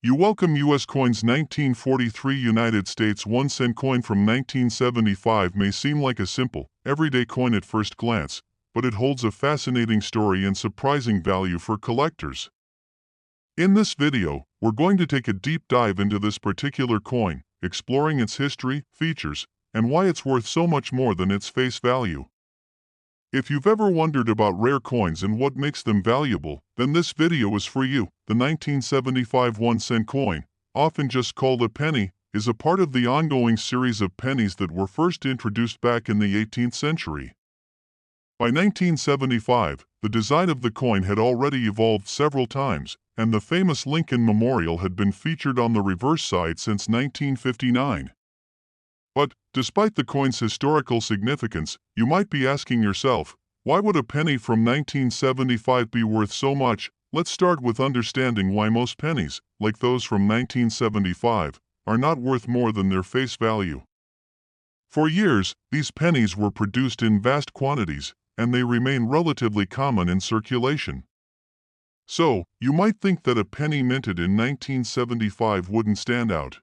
You welcome U.S. coins. 1943 United States 1 cent coin from 1975 may seem like a simple, everyday coin at first glance, but it holds a fascinating story and surprising value for collectors. In this video, we're going to take a deep dive into this particular coin, exploring its history, features, and why it's worth so much more than its face value. If you've ever wondered about rare coins and what makes them valuable, then this video is for you. The 1975 1 cent coin, often just called a penny, is a part of the ongoing series of pennies that were first introduced back in the 18th century. By 1975, the design of the coin had already evolved several times, and the famous Lincoln Memorial had been featured on the reverse side since 1959. But, despite the coin's historical significance, you might be asking yourself, why would a penny from 1975 be worth so much? Let's start with understanding why most pennies, like those from 1975, are not worth more than their face value. For years, these pennies were produced in vast quantities, and they remain relatively common in circulation. So, you might think that a penny minted in 1975 wouldn't stand out.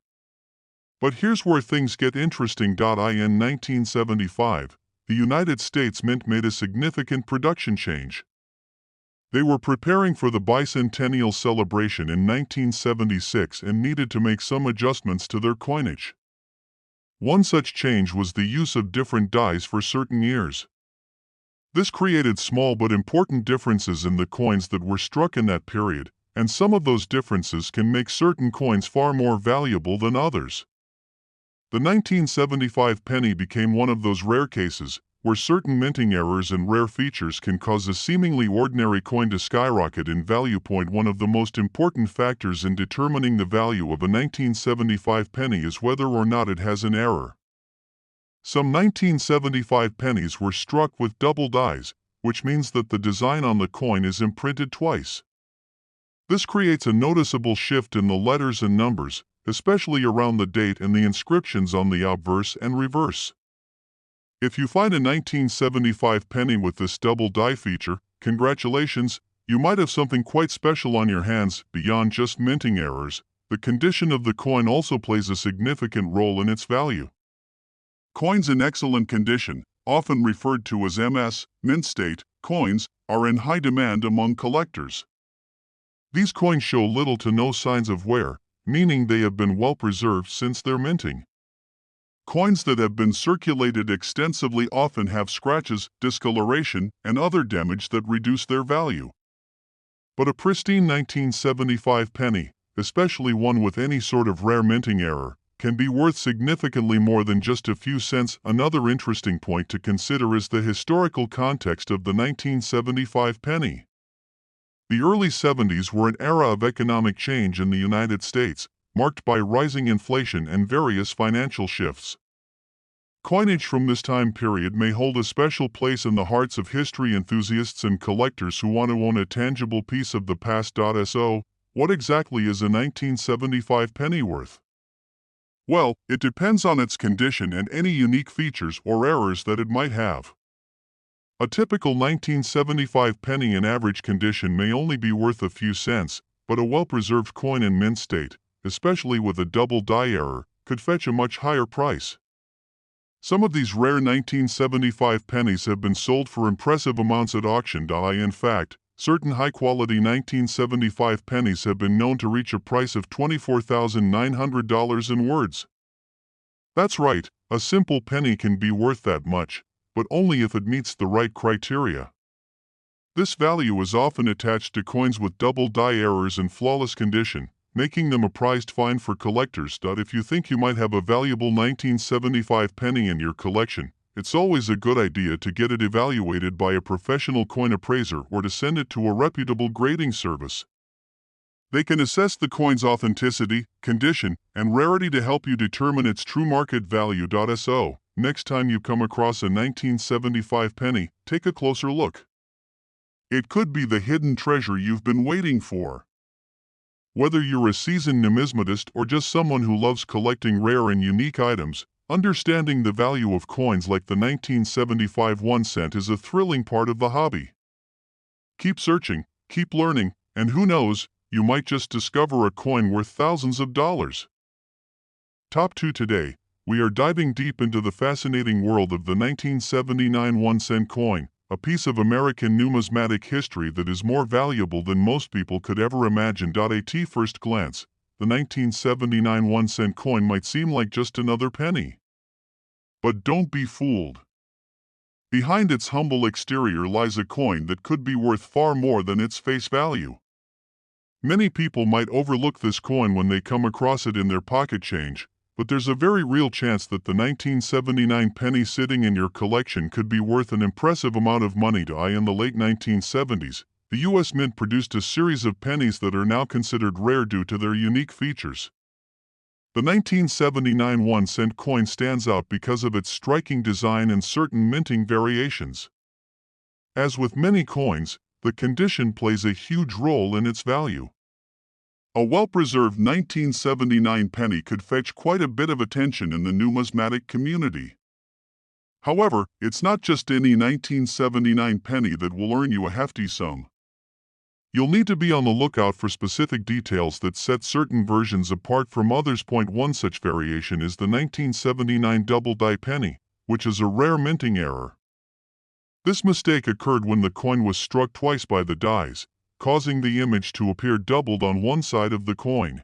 But here's where things get interesting. In 1975, the United States Mint made a significant production change. They were preparing for the bicentennial celebration in 1976 and needed to make some adjustments to their coinage. One such change was the use of different dies for certain years. This created small but important differences in the coins that were struck in that period, and some of those differences can make certain coins far more valuable than others. The 1975 penny became one of those rare cases where certain minting errors and rare features can cause a seemingly ordinary coin to skyrocket in value. One of the most important factors in determining the value of a 1975 penny is whether or not it has an error. Some 1975 pennies were struck with double dies, which means that the design on the coin is imprinted twice. This creates a noticeable shift in the letters and numbers, especially around the date and the inscriptions on the obverse and reverse. If you find a 1975 penny with this double die feature, congratulations, you might have something quite special on your hands. Beyond just minting errors, the condition of the coin also plays a significant role in its value. Coins in excellent condition, often referred to as MS, mint state, coins, are in high demand among collectors. These coins show little to no signs of wear, meaning they have been well preserved since their minting. Coins that have been circulated extensively often have scratches, discoloration, and other damage that reduce their value. But a pristine 1975 penny, especially one with any sort of rare minting error, can be worth significantly more than just a few cents. Another interesting point to consider is the historical context of the 1975 penny. The early 70s were an era of economic change in the United States, marked by rising inflation and various financial shifts. Coinage from this time period may hold a special place in the hearts of history enthusiasts and collectors who want to own a tangible piece of the past. So, what exactly is a 1975 penny worth? Well, it depends on its condition and any unique features or errors that it might have. A typical 1975 penny in average condition may only be worth a few cents, but a well-preserved coin in mint state, especially with a double die error, could fetch a much higher price. Some of these rare 1975 pennies have been sold for impressive amounts at auction. In fact, certain high-quality 1975 pennies have been known to reach a price of $24,900 in words. That's right, a simple penny can be worth that much, but only if it meets the right criteria. This value is often attached to coins with double die errors and flawless condition, making them a prized find for collectors. If you think you might have a valuable 1975 penny in your collection, it's always a good idea to get it evaluated by a professional coin appraiser or to send it to a reputable grading service. They can assess the coin's authenticity, condition, and rarity to help you determine its true market value. So, next time you come across a 1975 penny, take a closer look. It could be the hidden treasure you've been waiting for. Whether you're a seasoned numismatist or just someone who loves collecting rare and unique items, understanding the value of coins like the 1975 1 cent is a thrilling part of the hobby. Keep searching, keep learning, and who knows, you might just discover a coin worth thousands of dollars. Top 2 today, we are diving deep into the fascinating world of the 1979 1-cent coin, a piece of American numismatic history that is more valuable than most people could ever imagine. At first glance, the 1979 1-cent coin might seem like just another penny. But don't be fooled. Behind its humble exterior lies a coin that could be worth far more than its face value. Many people might overlook this coin when they come across it in their pocket change, but there's a very real chance that the 1979 penny sitting in your collection could be worth an impressive amount of money. In the late 1970s, the U.S. Mint produced a series of pennies that are now considered rare due to their unique features. The 1979 1-cent coin stands out because of its striking design and certain minting variations. As with many coins, the condition plays a huge role in its value. A well-preserved 1979 penny could fetch quite a bit of attention in the numismatic community. However, it's not just any 1979 penny that will earn you a hefty sum. You'll need to be on the lookout for specific details that set certain versions apart from others. One such variation is the 1979 double die penny, which is a rare minting error. This mistake occurred when the coin was struck twice by the dies, causing the image to appear doubled on one side of the coin.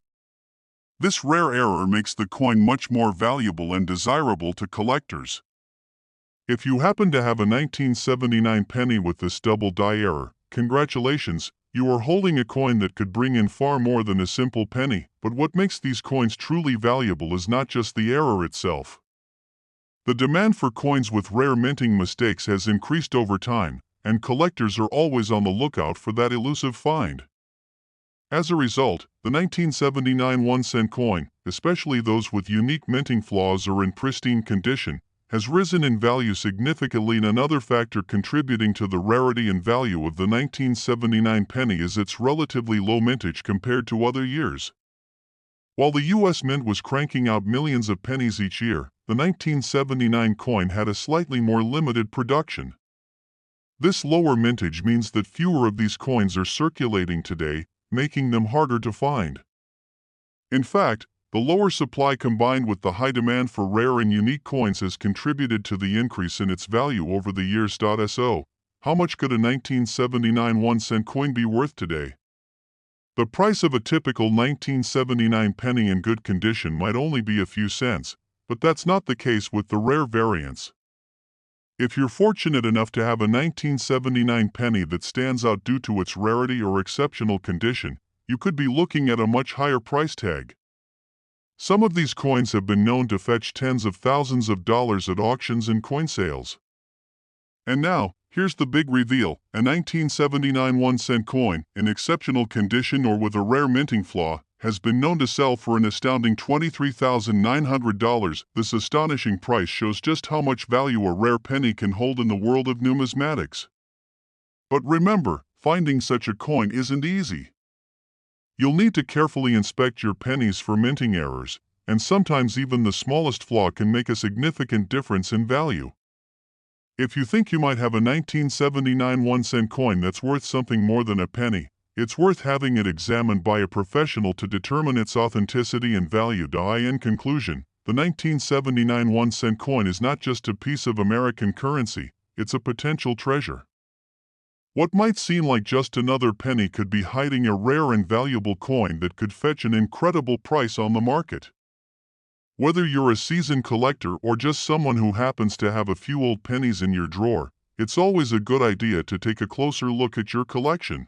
This rare error makes the coin much more valuable and desirable to collectors. If you happen to have a 1979 penny with this double die error, congratulations, you are holding a coin that could bring in far more than a simple penny. But what makes these coins truly valuable is not just the error itself. The demand for coins with rare minting mistakes has increased over time, and collectors are always on the lookout for that elusive find. As a result, the 1979 1-cent coin, especially those with unique minting flaws or in pristine condition, has risen in value significantly. Another factor contributing to the rarity and value of the 1979 penny is its relatively low mintage compared to other years. While the U.S. Mint was cranking out millions of pennies each year, the 1979 coin had a slightly more limited production. This lower mintage means that fewer of these coins are circulating today, making them harder to find. In fact, the lower supply combined with the high demand for rare and unique coins has contributed to the increase in its value over the years. So, how much could a 1979 1-cent coin be worth today? The price of a typical 1979 penny in good condition might only be a few cents, but that's not the case with the rare variants. If you're fortunate enough to have a 1979 penny that stands out due to its rarity or exceptional condition, you could be looking at a much higher price tag. Some of these coins have been known to fetch tens of thousands of dollars at auctions and coin sales. And now, here's the big reveal: a 1979 1-cent coin, in exceptional condition or with a rare minting flaw, has been known to sell for an astounding $23,900. This astonishing price shows just how much value a rare penny can hold in the world of numismatics. But remember, finding such a coin isn't easy. You'll need to carefully inspect your pennies for minting errors, and sometimes even the smallest flaw can make a significant difference in value. If you think you might have a 1979 1-cent coin that's worth something more than a penny, it's worth having it examined by a professional to determine its authenticity and value. In conclusion, the 1979 1-cent coin is not just a piece of American currency, it's a potential treasure. What might seem like just another penny could be hiding a rare and valuable coin that could fetch an incredible price on the market. Whether you're a seasoned collector or just someone who happens to have a few old pennies in your drawer, it's always a good idea to take a closer look at your collection.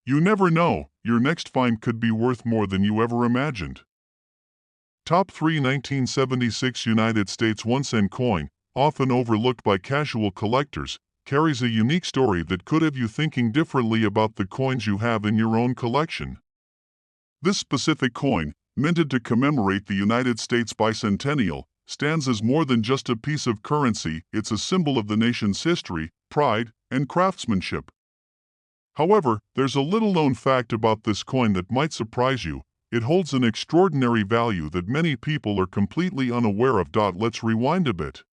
You never know, your next find could be worth more than you ever imagined. Top 3 1976 United States 1-cent coin, often overlooked by casual collectors, carries a unique story that could have you thinking differently about the coins you have in your own collection. This specific coin, minted to commemorate the United States bicentennial, stands as more than just a piece of currency. It's a symbol of the nation's history, pride, and craftsmanship. However, there's a little-known fact about this coin that might surprise you. It holds an extraordinary value that many people are completely unaware of. Let's rewind a bit.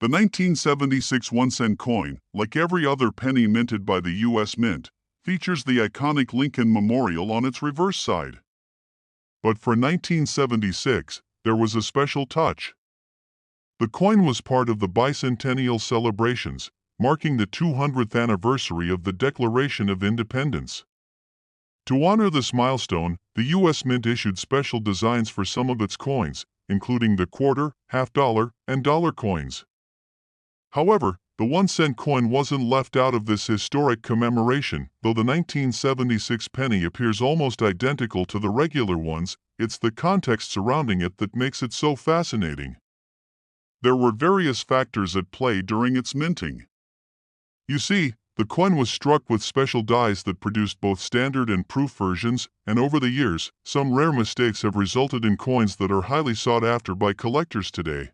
The 1976 1-cent coin, like every other penny minted by the U.S. Mint, features the iconic Lincoln Memorial on its reverse side. But for 1976, there was a special touch. The coin was part of the bicentennial celebrations, marking the 200th anniversary of the Declaration of Independence. To honor this milestone, the U.S. Mint issued special designs for some of its coins, including the quarter, half-dollar, and dollar coins. However, the 1-cent coin wasn't left out of this historic commemoration. Though the 1976 penny appears almost identical to the regular ones, it's the context surrounding it that makes it so fascinating. There were various factors at play during its minting. You see, the coin was struck with special dies that produced both standard and proof versions, and over the years, some rare mistakes have resulted in coins that are highly sought after by collectors today.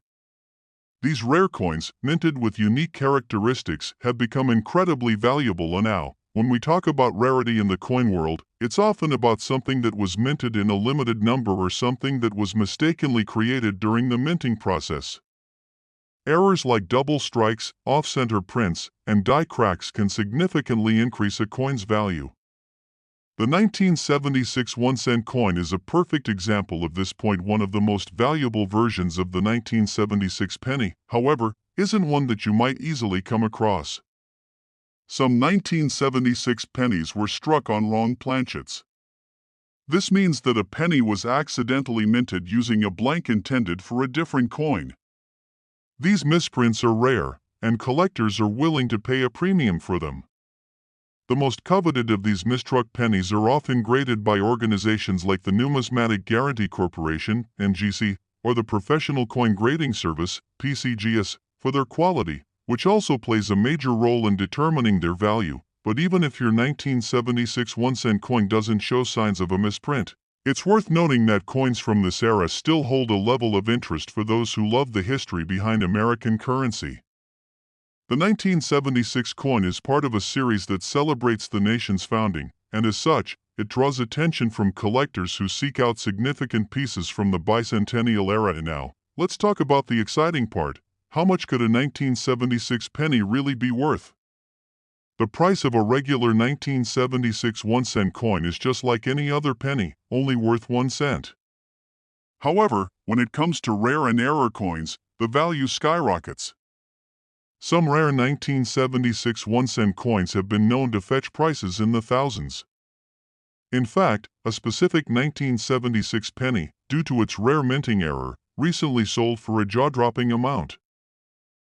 These rare coins, minted with unique characteristics, have become incredibly valuable, and now, when we talk about rarity in the coin world, it's often about something that was minted in a limited number or something that was mistakenly created during the minting process. Errors like double strikes, off-center prints, and die cracks can significantly increase a coin's value. The 1976 1-cent coin is a perfect example of this. One of the most valuable versions of the 1976 penny, however, isn't one that you might easily come across. Some 1976 pennies were struck on wrong planchets. This means that a penny was accidentally minted using a blank intended for a different coin. These misprints are rare, and collectors are willing to pay a premium for them. The most coveted of these mistruck pennies are often graded by organizations like the Numismatic Guarantee Corporation, NGC, or the Professional Coin Grading Service, PCGS, for their quality, which also plays a major role in determining their value. But even if your 1976 1-cent coin doesn't show signs of a misprint, it's worth noting that coins from this era still hold a level of interest for those who love the history behind American currency. The 1976 coin is part of a series that celebrates the nation's founding, and as such, it draws attention from collectors who seek out significant pieces from the bicentennial era. And now, let's talk about the exciting part. How much could a 1976 penny really be worth? The price of a regular 1976 1-cent coin is just like any other penny, only worth 1 cent. However, when it comes to rare and error coins, the value skyrockets. Some rare 1976 1-cent coins have been known to fetch prices in the thousands. In fact, a specific 1976 penny, due to its rare minting error, recently sold for a jaw-dropping amount.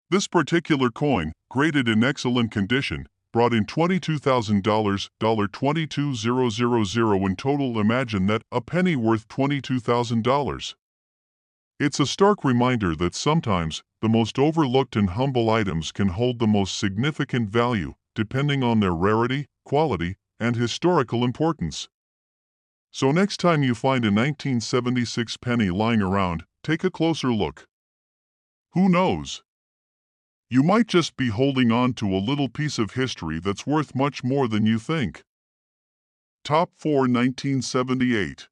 This particular coin, graded in excellent condition, brought in $22,000, $22,000 in total. Imagine that, a penny worth $22,000. It's a stark reminder that sometimes, the most overlooked and humble items can hold the most significant value, depending on their rarity, quality, and historical importance. So next time you find a 1976 penny lying around, take a closer look. Who knows? You might just be holding on to a little piece of history that's worth much more than you think. Top 4 1978.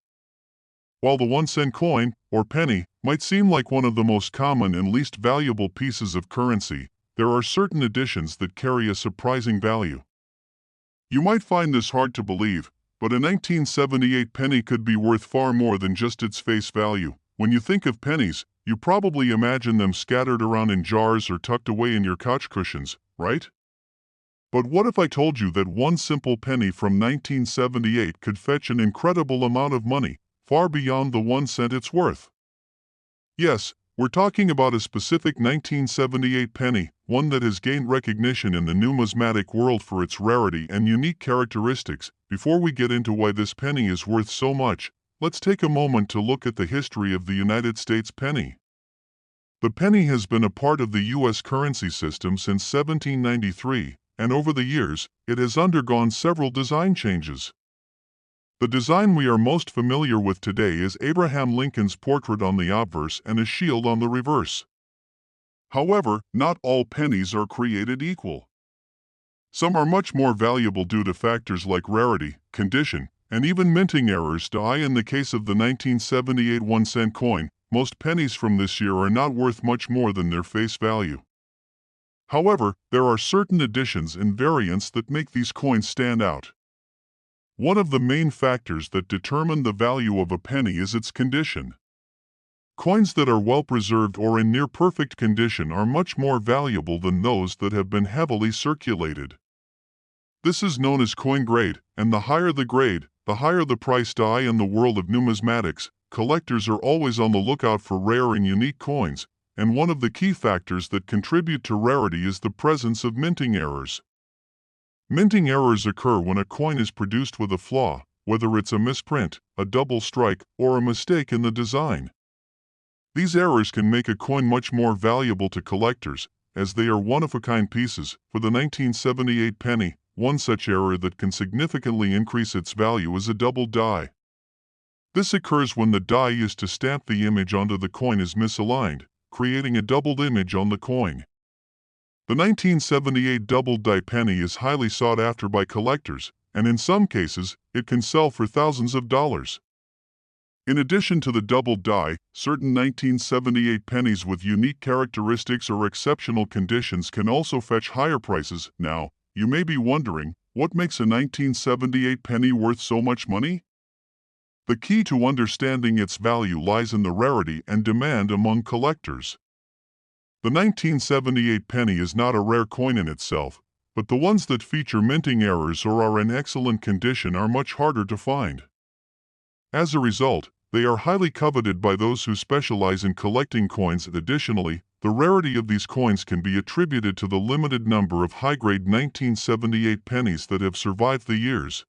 While the 1-cent coin, or penny, might seem like one of the most common and least valuable pieces of currency, there are certain additions that carry a surprising value. You might find this hard to believe, but a 1978 penny could be worth far more than just its face value. When you think of pennies, you probably imagine them scattered around in jars or tucked away in your couch cushions, right? But what if I told you that one simple penny from 1978 could fetch an incredible amount of money, far beyond the 1 cent it's worth? Yes, we're talking about a specific 1978 penny, one that has gained recognition in the numismatic world for its rarity and unique characteristics. Before we get into why this penny is worth so much, let's take a moment to look at the history of the United States penny. The penny has been a part of the U.S. currency system since 1793, and over the years, it has undergone several design changes. The design we are most familiar with today is Abraham Lincoln's portrait on the obverse and a shield on the reverse. However, not all pennies are created equal. Some are much more valuable due to factors like rarity, condition, and even minting errors. In the case of the 1978 1-cent coin, most pennies from this year are not worth much more than their face value. However, there are certain additions and variants that make these coins stand out. One of the main factors that determine the value of a penny is its condition. Coins that are well preserved or in near perfect condition are much more valuable than those that have been heavily circulated. This is known as coin grade, and the higher the grade, the higher the price. In the world of numismatics, collectors are always on the lookout for rare and unique coins, and one of the key factors that contribute to rarity is the presence of minting errors. Minting errors occur when a coin is produced with a flaw, whether it's a misprint, a double strike, or a mistake in the design. These errors can make a coin much more valuable to collectors, as they are one-of-a-kind pieces. For the 1978 penny, one such error that can significantly increase its value is a double die. This occurs when the die used to stamp the image onto the coin is misaligned, creating a doubled image on the coin. The 1978 double die penny is highly sought after by collectors, and in some cases, it can sell for thousands of dollars. In addition to the double die, certain 1978 pennies with unique characteristics or exceptional conditions can also fetch higher prices. Now, you may be wondering, what makes a 1978 penny worth so much money? The key to understanding its value lies in the rarity and demand among collectors. The 1978 penny is not a rare coin in itself, but the ones that feature minting errors or are in excellent condition are much harder to find. As a result, they are highly coveted by those who specialize in collecting coins. Additionally, the rarity of these coins can be attributed to the limited number of high-grade 1978 pennies that have survived the years.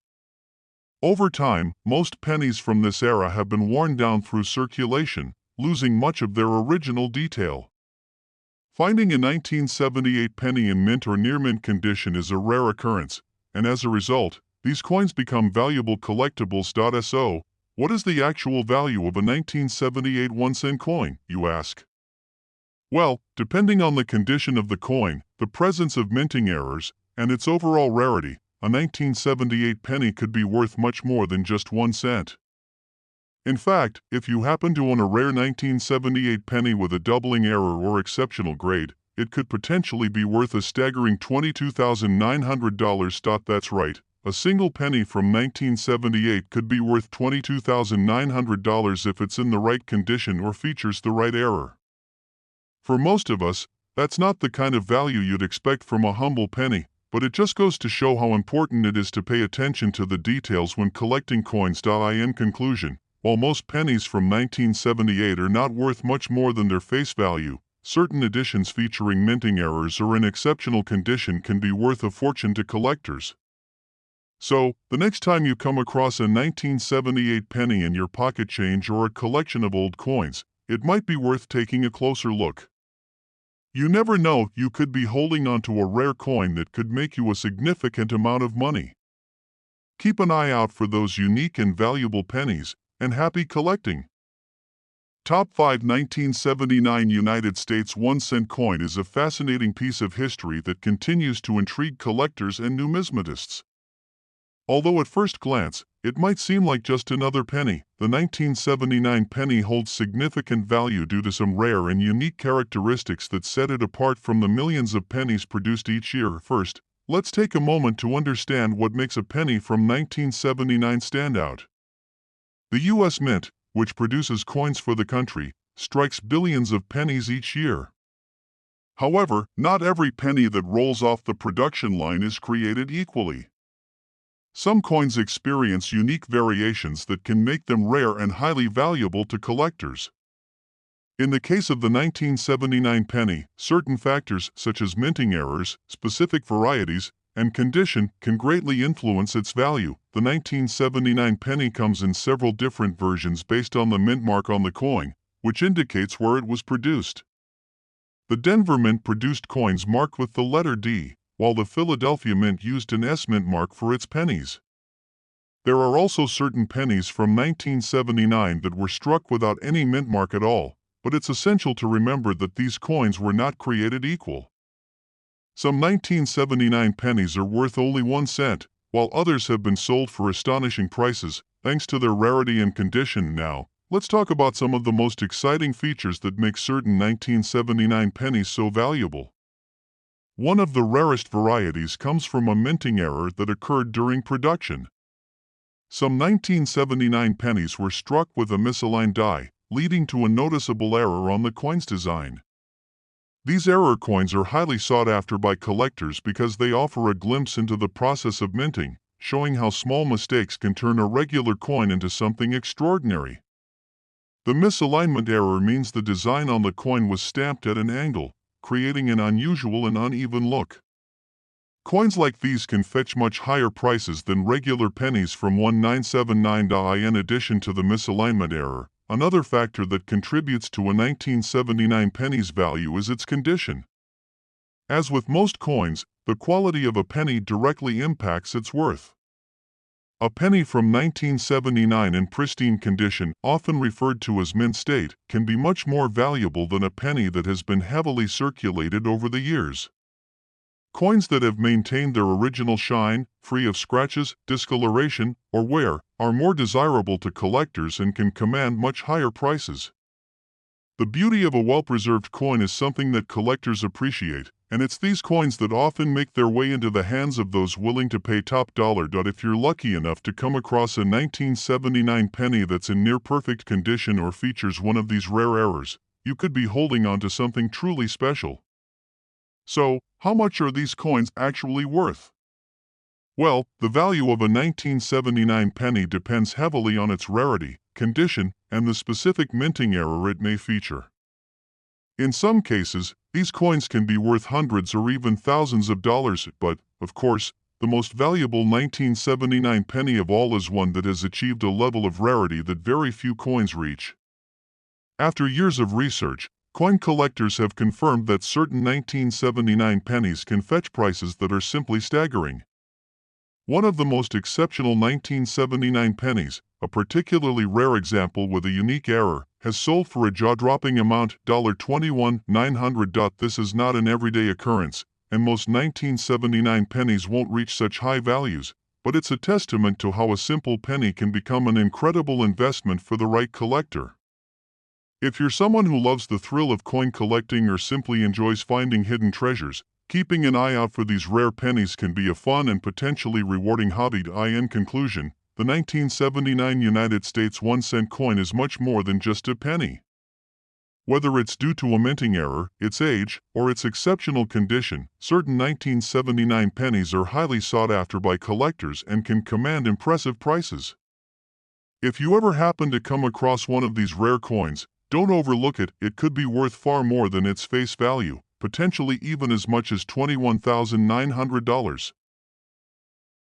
Over time, most pennies from this era have been worn down through circulation, losing much of their original detail. Finding a 1978 penny in mint or near mint condition is a rare occurrence, and as a result, these coins become valuable collectibles. So, what is the actual value of a 1978 1-cent coin, you ask? Well, depending on the condition of the coin, the presence of minting errors, and its overall rarity, a 1978 penny could be worth much more than just 1 cent. In fact, if you happen to own a rare 1978 penny with a doubling error or exceptional grade, it could potentially be worth a staggering $22,900. That's right, a single penny from 1978 could be worth $22,900 if it's in the right condition or features the right error. For most of us, that's not the kind of value you'd expect from a humble penny, but it just goes to show how important it is to pay attention to the details when collecting coins. In conclusion, while most pennies from 1978 are not worth much more than their face value, certain editions featuring minting errors or in exceptional condition can be worth a fortune to collectors. So, the next time you come across a 1978 penny in your pocket change or a collection of old coins, it might be worth taking a closer look. You never know, you could be holding onto a rare coin that could make you a significant amount of money. Keep an eye out for those unique and valuable pennies, and happy collecting! Top 5 1979 United States 1-cent coin is a fascinating piece of history that continues to intrigue collectors and numismatists. Although at first glance, it might seem like just another penny, the 1979 penny holds significant value due to some rare and unique characteristics that set it apart from the millions of pennies produced each year. First, let's take a moment to understand what makes a penny from 1979 stand out. The U.S. Mint, which produces coins for the country, strikes billions of pennies each year. However, not every penny that rolls off the production line is created equally. Some coins experience unique variations that can make them rare and highly valuable to collectors. In the case of the 1979 penny, certain factors such as minting errors, specific varieties, and condition can greatly influence its value. The 1979 penny comes in several different versions based on the mint mark on the coin, which indicates where it was produced. The Denver Mint produced coins marked with the letter D, while the Philadelphia Mint used an S mint mark for its pennies. There are also certain pennies from 1979 that were struck without any mint mark at all, but it's essential to remember that these coins were not created equal. Some 1979 pennies are worth only 1 cent, while others have been sold for astonishing prices, thanks to their rarity and condition. Now, let's talk about some of the most exciting features that make certain 1979 pennies so valuable. One of the rarest varieties comes from a minting error that occurred during production. Some 1979 pennies were struck with a misaligned die, leading to a noticeable error on the coin's design. These error coins are highly sought after by collectors because they offer a glimpse into the process of minting, showing how small mistakes can turn a regular coin into something extraordinary. The misalignment error means the design on the coin was stamped at an angle, creating an unusual and uneven look. Coins like these can fetch much higher prices than regular pennies from 1979. In addition to the misalignment error, another factor that contributes to a 1979 penny's value is its condition. As with most coins, the quality of a penny directly impacts its worth. A penny from 1979 in pristine condition, often referred to as mint state, can be much more valuable than a penny that has been heavily circulated over the years. Coins that have maintained their original shine, free of scratches, discoloration, or wear, are more desirable to collectors and can command much higher prices. The beauty of a well-preserved coin is something that collectors appreciate, and it's these coins that often make their way into the hands of those willing to pay top dollar. If you're lucky enough to come across a 1979 penny that's in near-perfect condition or features one of these rare errors, you could be holding on to something truly special. So, how much are these coins actually worth? Well, the value of a 1979 penny depends heavily on its rarity, condition, and the specific minting error it may feature. In some cases, these coins can be worth hundreds or even thousands of dollars, but, of course, the most valuable 1979 penny of all is one that has achieved a level of rarity that very few coins reach. After years of research, coin collectors have confirmed that certain 1979 pennies can fetch prices that are simply staggering. One of the most exceptional 1979 pennies, a particularly rare example with a unique error, has sold for a jaw-dropping amount, $21,900. This is not an everyday occurrence, and most 1979 pennies won't reach such high values, but it's a testament to how a simple penny can become an incredible investment for the right collector. If you're someone who loves the thrill of coin collecting or simply enjoys finding hidden treasures, keeping an eye out for these rare pennies can be a fun and potentially rewarding hobby. In conclusion, the 1979 United States 1-cent coin is much more than just a penny. Whether it's due to a minting error, its age, or its exceptional condition, certain 1979 pennies are highly sought after by collectors and can command impressive prices. If you ever happen to come across one of these rare coins, don't overlook it. It could be worth far more than its face value, potentially even as much as $21,900.